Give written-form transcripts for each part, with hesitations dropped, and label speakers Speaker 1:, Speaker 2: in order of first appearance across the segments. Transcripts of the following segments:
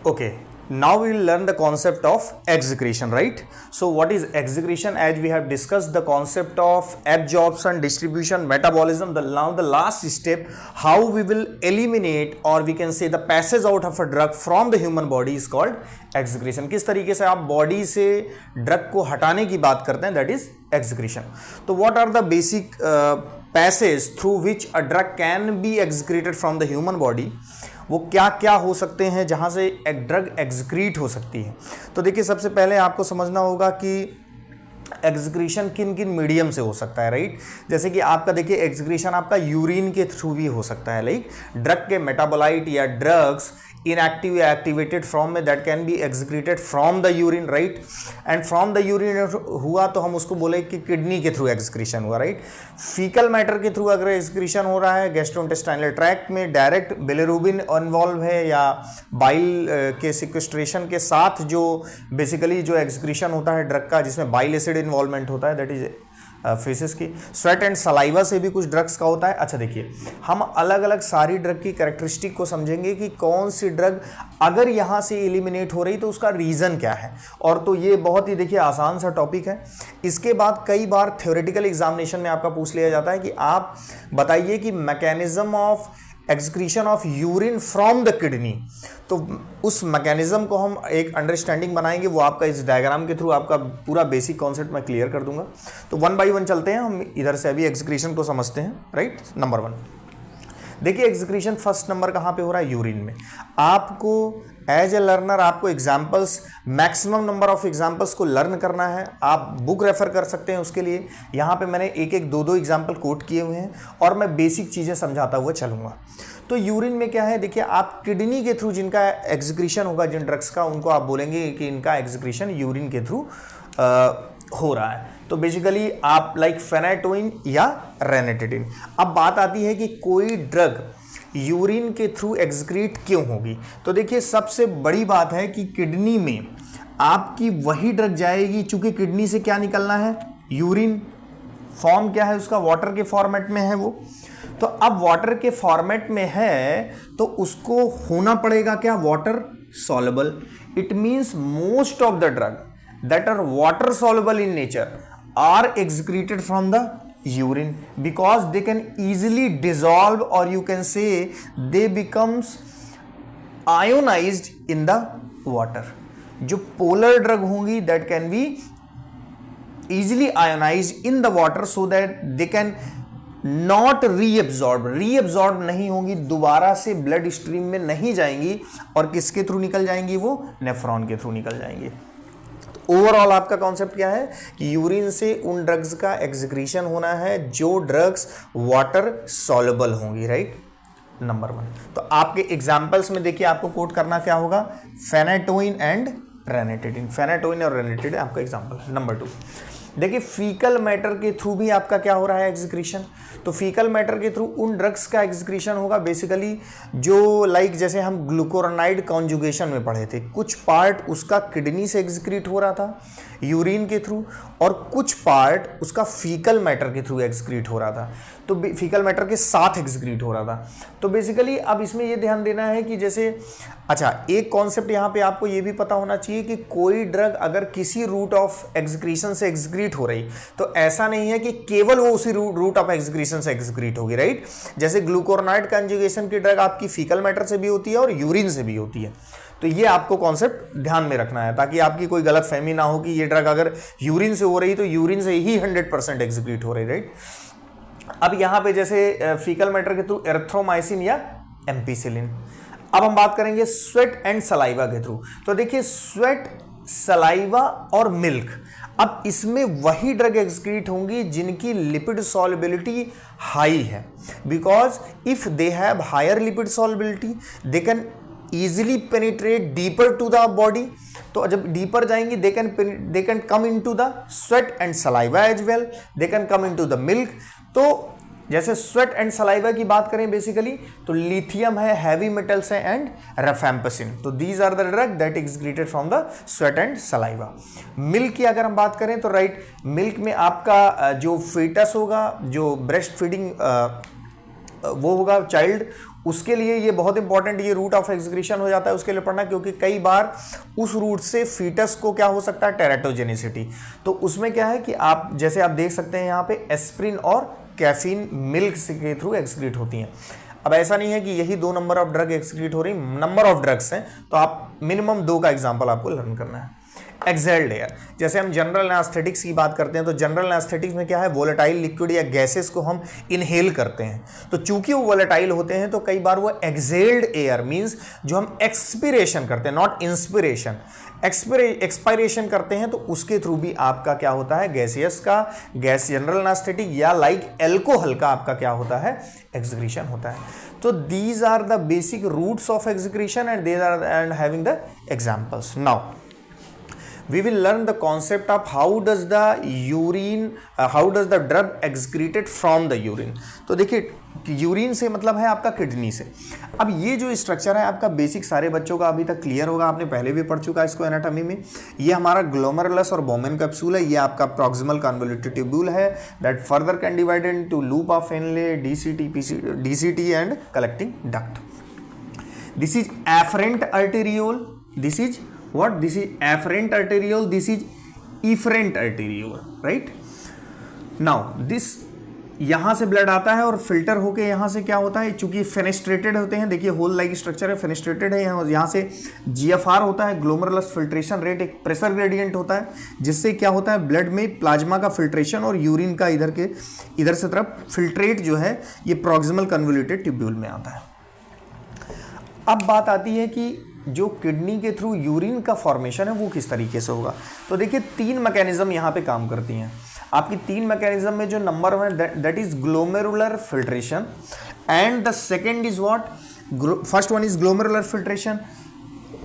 Speaker 1: Okay, now we will learn the concept of excretion, right? So what is excretion? As we have discussed the concept of absorption, distribution, metabolism, now the last step, how we will eliminate or we can say the passage out of a drug from the human body is called excretion. किस तरीके से आप body से drug को हटाने की बात करते हैं, दैट इज excretion. तो what are the basic passage through which a drug can be excreted from the human body? वो क्या क्या हो सकते हैं जहां से एक ड्रग एक्सक्रीट हो सकती है? तो देखिए, सबसे पहले आपको समझना होगा कि एक्सक्रीशन किन किन मीडियम से हो सकता है, राइट? जैसे कि आपका देखिए एक्सक्रीशन आपका यूरिन के थ्रू भी हो सकता है, लाइक ड्रग के मेटाबोलाइट या ड्रग्स inactive या activated form में that can be excreted from the urine, right? and from the urine हुआ तो हम उसको बोले कि किडनी के थ्रू excretion हुआ, right? फीकल मैटर के थ्रू अगर excretion हो रहा है गैस्ट्रोइंटेस्टाइनल ट्रैक्ट में, डायरेक्ट बिलिरुबिन इन्वॉल्व है या बाइल के सिक्वेस्ट्रेशन के साथ जो बेसिकली जो excretion होता है ड्रग का, जिसमें बाइल एसिड इन्वॉल्वमेंट होता है, दैट इज फेसेस की. स्वेट एंड सलाइवा से भी कुछ ड्रग्स का होता है. अच्छा देखिए, हम अलग अलग सारी ड्रग की कैरेक्टरिस्टिक को समझेंगे कि कौन सी ड्रग अगर यहाँ से एलिमिनेट हो रही तो उसका रीज़न क्या है. और तो ये बहुत ही देखिए आसान सा टॉपिक है. इसके बाद कई बार थ्योरेटिकल एग्जामिनेशन में आपका पूछ लिया जाता है कि आप बताइए कि mechanism of excretion of urine from the kidney. तो उस मैकेनिज्म को हम एक अंडरस्टैंडिंग बनाएंगे, वो आपका इस डायग्राम के थ्रू आपका पूरा बेसिक कॉन्सेप्ट मैं क्लियर कर दूंगा. तो वन बाय वन चलते हैं, हम इधर से अभी एक्सक्रीशन को समझते हैं, राइट? नंबर 1 देखिए, एक्सक्रीशन फर्स्ट नंबर कहाँ पे हो रहा है? यूरिन में. आपको एज ए लर्नर आपको examples, maximum number of examples को लर्न करना है. आप बुक रेफर कर सकते हैं उसके लिए. यहाँ पे मैंने एक एक दो एग्जाम्पल कोट किए हुए हैं और मैं बेसिक चीज़ें समझाता हुआ चलूँगा. तो यूरिन में क्या है, देखिए आप किडनी के थ्रू जिनका एक्सक्रीशन होगा जिन ड्रग्स का, उनको आप बोलेंगे कि इनका एक्सक्रीशन यूरिन के थ्रू हो रहा है. तो बेसिकली आप लाइक फेनाटोइन या रेनिटिडिन. अब बात आती है कि कोई ड्रग यूरिन के थ्रू एक्सक्रीट क्यों होगी. तो देखिए, सबसे बड़ी बात है कि किडनी में आपकी वही ड्रग जाएगी, चूंकि किडनी से क्या निकलना है? यूरिन. फॉर्म क्या है उसका? वाटर के फॉर्मेट में है वो. तो अब वाटर के फॉर्मेट में है तो उसको होना पड़ेगा क्या? Water soluble. It means most of the drug that are water soluble in nature are excreted from the urine because they can easily dissolve, or you can say they becomes ionized in the water. जो polar drug होंगी that can be easily ionized in the water so that they can not reabsorb नहीं होंगी, दोबारा से blood stream में नहीं जाएंगी. और किसके थ्रू निकल जाएंगी? वो नेफ्रॉन के थ्रू निकल जाएंगी. ओवरऑल आपका कॉन्सेप्ट क्या है कि यूरिन से उन ड्रग्स का एक्सक्रीशन होना है जो ड्रग्स वाटर सॉल्युबल होंगी, राइट? नंबर 1. तो आपके एग्जांपल्स में देखिए आपको कोट करना क्या होगा? फेनाटोइन एंड रेनिटिडिन. फेनाटोइन और रेनिटिडिन आपका एग्जांपल है. नंबर 2 देखिए, फीकल मैटर के थ्रू भी आपका क्या हो रहा है? एक्सक्रीशन. तो फीकल मैटर के थ्रू उन ड्रग्स का एक्सक्रीशन होगा बेसिकली जो लाइक जैसे हम ग्लूकोरोनाइड कॉन्जुगेशन में पढ़े थे, कुछ पार्ट उसका किडनी से एक्सक्रीट हो रहा था यूरिन के थ्रू और कुछ पार्ट उसका फीकल मैटर के थ्रू एक्सक्रीट हो रहा था. तो फीकल मैटर के साथ एक्सक्रीट हो रहा था. तो बेसिकली अब इसमें ये ध्यान देना है कि जैसे, अच्छा एक कॉन्सेप्ट यहाँ पे आपको ये भी पता होना चाहिए कि कोई ड्रग अगर किसी रूट ऑफ एक्सक्रीशन से एक्सक्रीट हो रही तो ऐसा नहीं है कि केवल वो उसी रूट ऑफ एक्सक्रीशन से एक्सक्रीट होगी, राइट? जैसे ग्लूकोरोनाइड कंजुगेशन की ड्रग आपकी फीकल मैटर से भी होती है और यूरिन से भी होती है. तो ये आपको कॉन्सेप्ट ध्यान में रखना है ताकि आपकी कोई गलत फहमी ना हो कि ये ड्रग अगर यूरिन से हो रही तो यूरिन से ही 100% एक्सक्रीट हो रही, राइट? अब यहाँ पे जैसे फीकल मैटर के थ्रू एरिथ्रोमाइसिन या एम्पिसिलिन. अब हम बात करेंगे स्वेट एंड सलाइवा के थ्रू. तो देखिए, स्वेट, सलाइवा और मिल्क, अब इसमें वही ड्रग एक्सक्रीट होंगी जिनकी लिपिड सॉल्युबिलिटी हाई है. Because if they have higher lipid solubility they can easily penetrate deeper to the body. तो जब डीपर जाएंगी they can come into the sweat and saliva as well, they can come into the milk. तो जैसे sweat and saliva की बात करें basically तो lithium है, हैवी मेटल्स है एंड रेफेम्पसिन. तो these are the drug that excreted from the sweat and saliva. Milk की अगर हम बात करें तो राइट, मिल्क में आपका जो फेटस होगा, जो ब्रेस्ट फीडिंग वो होगा चाइल्ड, उसके लिए ये बहुत इंपॉर्टेंट, ये रूट ऑफ एक्सक्रीशन हो जाता है उसके लिए पढ़ना, क्योंकि कई बार उस रूट से फीटस को क्या हो सकता है, टेराटोजेनिसिटी। तो उसमें क्या है कि आप जैसे आप देख सकते हैं यहाँ पे एस्प्रिन और कैफीन मिल्क के थ्रू एक्सक्रीट होती हैं। अब ऐसा नहीं है कि यही 2 नंबर ऑफ ड्रग एक्सक्रीट हो रही, नंबर ऑफ ड्रग्स हैं, तो आप मिनिमम 2 का एग्जाम्पल आपको लर्न करना है। एक्सहेल्ड एयर, जैसे हम जनरल एनेस्थेटिक्स की बात करते हैं तो जनरल एनेस्थेटिक्स में क्या है, वोलेटाइल लिक्विड या गैसेस को हम इनहेल करते हैं, तो चूंकि वो वोलेटाइल होते हैं तो कई बार वो एक्सहेल्ड एयर मींस जो हम एक्सपिरेशन करते हैं, नॉट इंस्पिरेशन, एक्सपायरेशन करते हैं, तो उसके थ्रू भी आपका क्या होता है, गैसियस का, गैस जनरल एनेस्थेटिक या लाइक एल्कोहल का आपका क्या होता है, एक्सक्रीशन होता है। तो these are the basic routes of excretion and they are and having the examples. Now we will learn the concept of how does the drug excreted from the urine। तो देखिए यूरिन से मतलब है आपका kidney से। अब ये जो स्ट्रक्चर है आपका बेसिक सारे बच्चों का अभी तक क्लियर होगा, आपने पहले भी पढ़ चुका है इसको एनाटॉमी में। ये हमारा ग्लोमेरुलस और बोमेन कैप्सूल है, ये आपका प्रॉक्सिमल कन्वोल्यूटेड ट्यूब्यूल है that further can divide into loop of Henle, DCT and collecting duct. This is efferent arteriole, this is what, this is afferent arteriole, this is efferent arteriole, right? Now this यहाँ से blood आता है और filter होके यहाँ से क्या होता है, चूंकि फेनेस्ट्रेटेड होते हैं, देखिए होल लाइक स्ट्रक्चर है, फेनेस्ट्रेटेड है, यहाँ से GFR होता है, ग्लोमेरुलस फिल्ट्रेशन रेट, एक प्रेशर ग्रेडियंट होता है, जिससे क्या होता है ब्लड में प्लाज्मा का फिल्ट्रेशन और यूरिन का इधर से तरफ फिल्ट्रेट जो है ये प्रॉक्सिमल कन्वोल्यूटेड ट्यूब्यूल में आता है। अब बात आती है कि जो किडनी के थ्रू यूरिन का फॉर्मेशन है वो किस तरीके से होगा। तो देखिए 3 मैकेनिज्म यहाँ पे काम करती हैं आपकी। 3 मैकेनिज्म में जो number 1 that is glomerular filtration and the second is what, first one is glomerular filtration,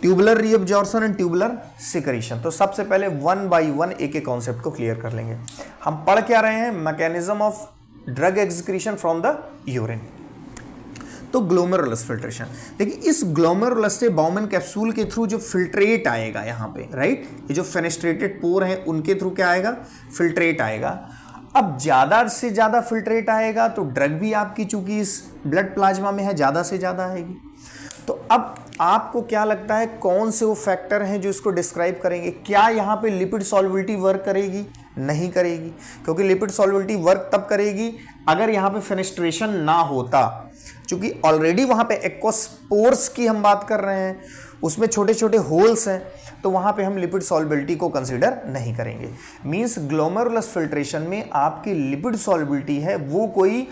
Speaker 1: tubular reabsorption and tubular secretion. तो सबसे पहले 1 बाय 1 एक एक कॉन्सेप्ट को क्लियर कर लेंगे। हम पढ़ क्या रहे हैं, mechanism of drug excretion from the urine. तो ग्लोमेरुलस फिल्ट्रेशन, देखिए इस ग्लोमेरुलस से बाउमेन कैप्सूल के थ्रू जो फिल्ट्रेट आएगा यहाँ पे, राइट, ये जो फेनेस्ट्रेटेड पोर हैं उनके थ्रू क्या आएगा, फिल्ट्रेट आएगा। अब ज़्यादा से ज़्यादा फिल्ट्रेट आएगा तो ड्रग भी आपकी चूंकि इस ब्लड प्लाज्मा में है ज़्यादा से ज़्यादा आएगी। तो अब आपको क्या लगता है कौन से वो फैक्टर हैं जो इसको डिस्क्राइब करेंगे? क्या यहाँ पे लिपिड सॉल्युबिलिटी वर्क करेगी? नहीं करेगी, क्योंकि लिपिड सॉल्युबिलिटी वर्क तब करेगी अगर यहाँ पे फेनेस्ट्रेशन ना होता, क्योंकि ऑलरेडी वहाँ पे एक्वोस्पोर्स की हम बात कर रहे हैं, उसमें छोटे छोटे होल्स हैं, तो वहाँ पे हम लिपिड सॉल्युबिलिटी को कंसीडर नहीं करेंगे। मींस ग्लोमेरुलस फिल्ट्रेशन में आपकी लिपिड सॉल्युबिलिटी है वो कोई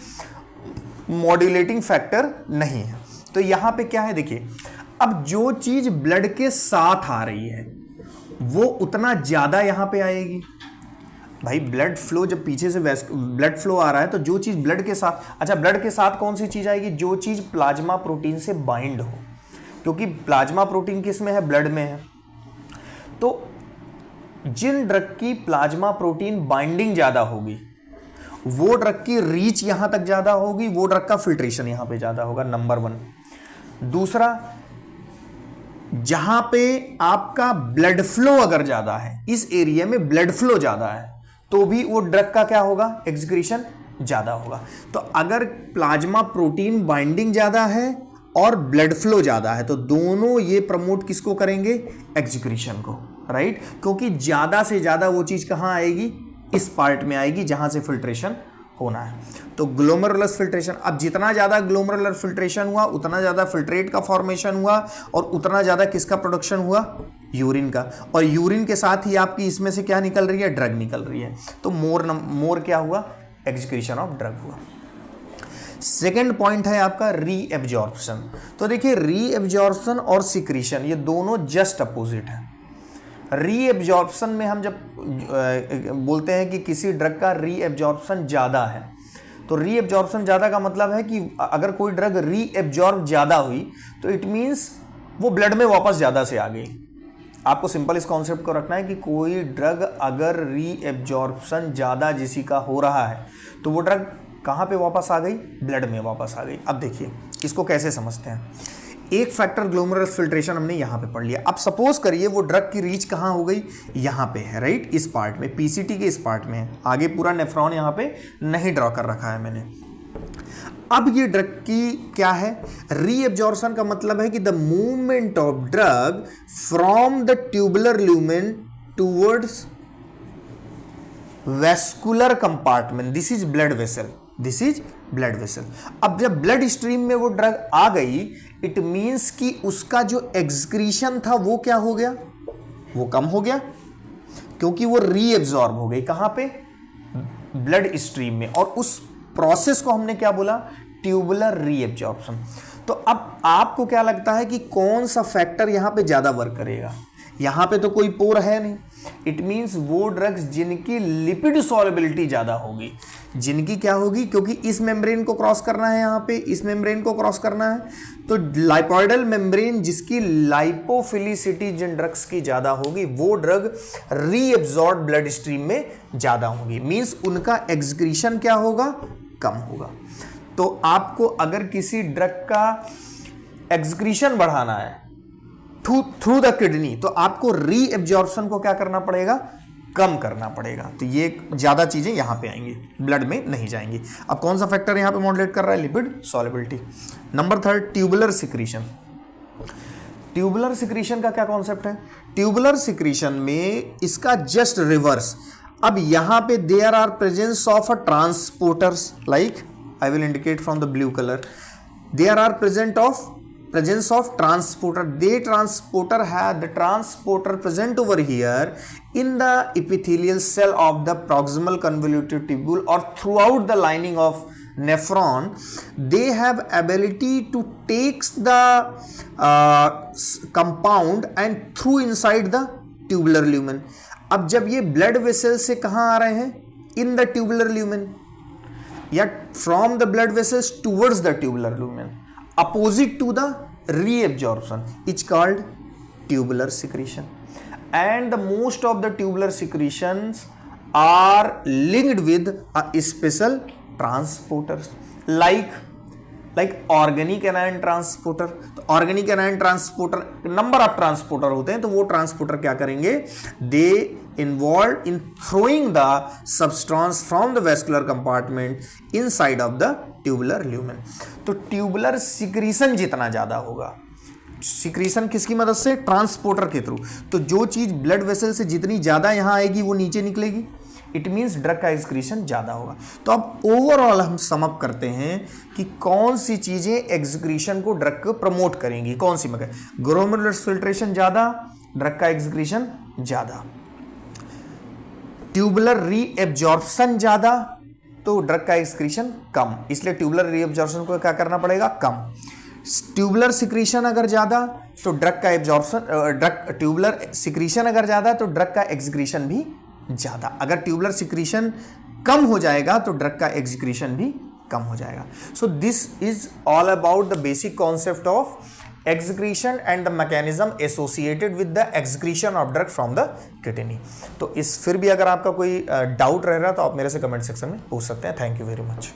Speaker 1: मॉड्यूलेटिंग फैक्टर नहीं है। तो यहाँ पे क्या है, देखिए अब जो चीज ब्लड के साथ आ रही है वो उतना ज्यादा यहाँ पे आएगी। भाई ब्लड फ्लो जब पीछे से ब्लड फ्लो आ रहा है तो जो चीज ब्लड के साथ, अच्छा ब्लड के साथ कौन सी चीज आएगी, जो चीज प्लाज्मा प्रोटीन से बाइंड हो, क्योंकि प्लाज्मा प्रोटीन किस में है, ब्लड में है। तो जिन ड्रग की प्लाज्मा प्रोटीन बाइंडिंग ज्यादा होगी वो ड्रग की रीच यहां तक ज्यादा होगी, वो ड्रग का फिल्ट्रेशन यहां पे ज्यादा होगा, नंबर 1। दूसरा, जहां पे आपका ब्लड फ्लो अगर ज्यादा है, इस एरिया में ब्लड फ्लो ज्यादा है, तो भी वो ड्रग का क्या होगा, एक्सक्रीशन ज्यादा होगा। तो अगर प्लाज्मा प्रोटीन बाइंडिंग ज्यादा है और ब्लड फ्लो ज्यादा है तो दोनों ये प्रमोट किसको करेंगे, एक्सक्रीशन को, राइट। क्योंकि ज्यादा से ज्यादा वो चीज कहां आएगी, इस पार्ट में आएगी जहां से फिल्ट्रेशन होना है। तो ग्लोमेरुलस फिल्ट्रेशन, अब जितना ज्यादा ग्लोमेरुलर फिल्ट्रेशन हुआ उतना ज्यादा फिल्ट्रेट का फॉर्मेशन हुआ और उतना ज्यादा किसका प्रोडक्शन हुआ, यूरिन का। और यूरिन के साथ ही आपकी इसमें से क्या निकल रही है, ड्रग निकल रही है। तो मोर क्या हुआ, एक्सक्रीशन ऑफ ड्रग हुआ। सेकेंड पॉइंट है आपका रीएब्जॉर्प्शन। तो देखिए रीएब्जॉर्प्शन और सिक्रीशन ये दोनों जस्ट अपोजिट है। रीएब्जॉर्प्शन में हम जब बोलते हैं कि किसी ड्रग का रीएब्जॉर्प्शन ज़्यादा है, तो रीएब्जॉर्प्शन ज़्यादा का मतलब है कि अगर कोई ड्रग रीएब्जॉर्ब ज़्यादा हुई तो इट मीन्स वो ब्लड में वापस ज़्यादा से आ गई। आपको सिंपल इस कॉन्सेप्ट को रखना है कि कोई ड्रग अगर रीएब्जॉर्प्शन ज़्यादा किसी का हो रहा है तो वो ड्रग कहाँ पे वापस आ गई, ब्लड में वापस आ गई। अब देखिए इसको कैसे समझते हैं। एक फैक्टर ग्लोमेरुलस फिल्ट्रेशन हमने यहाँ पे पढ़ लिया। अब सपोज करिए वो ड्रग की रीच कहाँ हो गई, यहाँ पे है, राइट, इस पार्ट में, पीसीटी के इस पार्ट में है, आगे पूरा नेफ्रॉन यहाँ पे नहीं ड्रॉ कर रखा है मैंने। अब ये ड्रग की क्या है, रीएब्जॉर्प्शन का मतलब है कि the movement of drug from the tubular lumen towards vascular compartment, this is blood vessel, this is blood vessel. अब जब ब्लड स्ट्रीम में वो ड्रग आ गई, इट मींस कि उसका जो एक्सक्रीशन था वो क्या हो गया, वो कम हो गया, क्योंकि वो रीएब्जॉर्ब हो गई कहां पे, ब्लड स्ट्रीम में। और उस प्रोसेस को हमने क्या बोला, ट्यूबुलर रीएब्जॉर्प्शन। तो अब आपको क्या लगता है कि कौन सा फैक्टर यहां पे ज्यादा वर्क करेगा, यहां पे तो कोई पोर है नहीं, इट मींस वो ड्रग्स जिनकी लिपिड सॉल्युबिलिटी ज्यादा होगी, जिनकी क्या होगी, क्योंकि इस मेम्ब्रेन को क्रॉस करना है, यहां पे इस मेम्ब्रेन को क्रॉस करना है, तो लाइपोइडल मेम्ब्रेन जिसकी लाइपोफिलिसिटी जिन ड्रग्स की ज्यादा होगी, वो ड्रग रीएब्जॉर्ब ब्लड स्ट्रीम में ज्यादा होगी, मींस उनका एक्सक्रीशन क्या होगा, कम होगा। तो आपको अगर किसी ड्रग का एक्सक्रीशन बढ़ाना है थ्रू द किडनी, तो आपको रीएब्जॉर्प्शन को क्या करना पड़ेगा, कम करना पड़ेगा। तो ये ज्यादा चीजें यहां पे आएंगी, ब्लड में नहीं जाएंगी। अब कौन सा फैक्टर यहां पे मॉडरेट कर रहा है, lipid solubility. Number 3 tubular secretion. Tubular secretion का क्या कॉन्सेप्ट है, ट्यूबुलर सिक्रीशन में इसका जस्ट रिवर्स। अब यहां पे there are presence of a transporters, like I will indicate from the blue colour, there are presence of transporter, they transporter have the transporter present over here in the epithelial cell of the proximal convoluted tubule or throughout the lining of nephron. They have ability to take the compound and through inside the tubular lumen. अब जब ये blood vessel से कहां आ रहे हैं, in the tubular lumen, या from the blood vessels towards the tubular lumen, opposite to the reabsorption is called tubular secretion, and the most of the tubular secretions are linked with a special transporters like organic anion transporter। तो organic anion transporter number of transporter होते हैं, तो वो transporter क्या करेंगे, they involve in throwing the substance from the vascular compartment inside of the tubular lumen. तो tubular secretion जितना ज्यादा होगा, सिक्रीशन किसकी मदद से, ट्रांसपोर्टर के थ्रू, तो जो चीज ब्लड वेसल से जितनी ज्यादा यहां आएगी वो नीचे निकलेगी, इट मींस ड्रग का एक्सक्रीशन ज्यादा होगा। तो अब ओवरऑल हम सम अप करते हैं कि कौन सी चीजें एक्सक्रीशन को ड्रग को प्रमोट करेंगी, कौन सी मगर ग्लोमेरुलर फिल्ट्रेशन ज्यादा, ड्रग का एक्सक्रीशन ज्यादा, ट्यूबुलर रीएब्जॉर्प्शन ज्यादा, तो ड्रग का एक्सक्रीशन कम, इसलिए ट्यूबुलर रीएब्जॉर्प्शन को क्या करना पड़ेगा, कम। ट्यूबुलर सिक्रीशन अगर ज्यादा तो ड्रग का एब्जॉर्प्शन, ट्यूबुलर सिक्रीशन अगर ज्यादा तो ड्रग का एक्सक्रीशन भी ज्यादा। अगर ट्यूबुलर सिक्रीशन कम हो जाएगा तो ड्रग का एक्सक्रीशन भी कम हो जाएगा। So this is all about the basic concept of excretion and the mechanism associated with the excretion of drug from the kidney. तो इस फिर भी अगर आपका कोई डाउट रह रहा है तो आप मेरे से कमेंट सेक्शन में पूछ सकते हैं। Thank you very much.